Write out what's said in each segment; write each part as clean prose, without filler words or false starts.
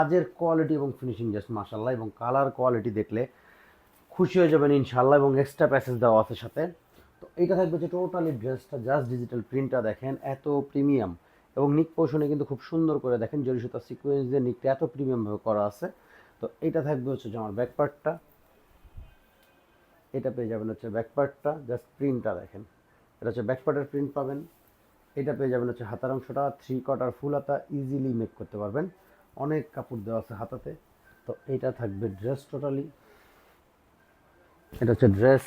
কাজের কোয়ালিটি এবং finishing just মাশাআল্লাহ, এবং কালার কোয়ালিটি দেখলে খুশি হয়ে যাবেন ইনশাআল্লাহ, এবং এক্সট্রা প্যাসেজ দেওয়া আছে সাথে। তো এইটা থাকবে যে টোটালি ড্রেসটা জাস্ট ডিজিটাল প্রিন্টটা দেখেন এত প্রিমিয়াম, এবং নিক পোর্শনে কিন্তু খুব সুন্দর করে দেখেন জরি সুতা সিকোয়েন্স দিয়ে নিকটা এত প্রিমিয়ামভাবে করা আছে। তো এইটা থাকবে হচ্ছে যে আমার ব্যাক পার্টটা, এটা পেয়ে যাবেন হচ্ছে ব্যাক পার্টটা, জাস্ট প্রিন্টটা দেখেন, এটা হচ্ছে ব্যাক পার্টের প্রিন্ট পাবেন। এটা পেয়ে যাবেন হচ্ছে হাতার অংশটা, 3/4 ফুল হাতা ইজিলি মেক করতে পারবেন, অনেক কাপড় দেওয়া আছে হাতাতে। তো এইটা থাকবে ড্রেস টোটালি, এটা হচ্ছে ড্রেস।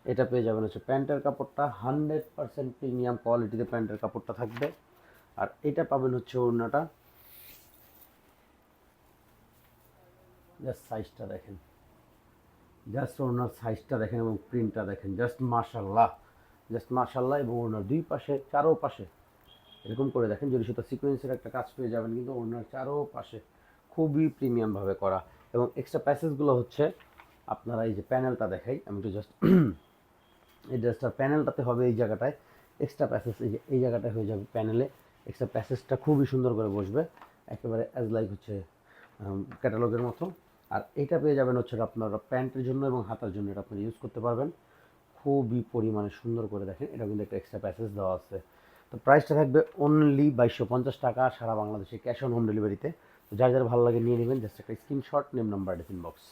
এটা পেয়ে যাবেন হচ্ছে প্যান্টের কাপড়টা, 100% প্রিমিয়াম কোয়ালিটিতে প্যান্টের কাপড়টা থাকবে। আর এটা পাবেন হচ্ছে ওড়নাটা, জাস্ট সাইজটা দেখেন, জাস্ট ওড়নার সাইজটা দেখেন এবং প্রিন্টটা দেখেন, জাস্ট মাশাল্লাহ, জাস্ট মাশাল্লাহ। এবং ওড়নার দুই পাশে চারো পাশে এরকম করে দেখেন যদি সেটা সিকোয়েন্সের একটা কাজ পেয়ে যাবেন, কিন্তু ওড়নার চারো পাশে খুবই প্রিমিয়ামভাবে করা। এবং এক্সট্রা প্যাসেজগুলো হচ্ছে আপনারা এই যে প্যানেলটা দেখাই আমি একটু জাস্ট, এই ড্রেসটার প্যানেলটাতে হবে এই জায়গাটায় এক্সট্রা প্যাসেজ, এই যে এই জায়গাটায় হয়ে যাবে প্যানেলে এক্সট্রা প্যাসেজটা খুবই সুন্দর করে বসবে, একেবারে অ্যাজ লাইক হচ্ছে ক্যাটালগের মতো। আর এটা পেয়ে যাবেন হচ্ছে আপনারা প্যান্টের জন্য এবং হাতার জন্য এটা আপনারা ইউজ করতে পারবেন, খুবই পরিমাণে সুন্দর করে দেখেন। এটা কিন্তু একটা এক্সট্রা প্যাসেজ দেওয়া আছে। তো প্রাইসটা থাকবে অনলি 2250 টাকা সারা বাংলাদেশে, ক্যাশ অন হোম ডেলিভারিতে। তো যার যার ভালো লাগে নিয়ে নেবেন, জাস্ট একটা স্ক্রিনশট, নেম নাম্বার, ইনবক্স।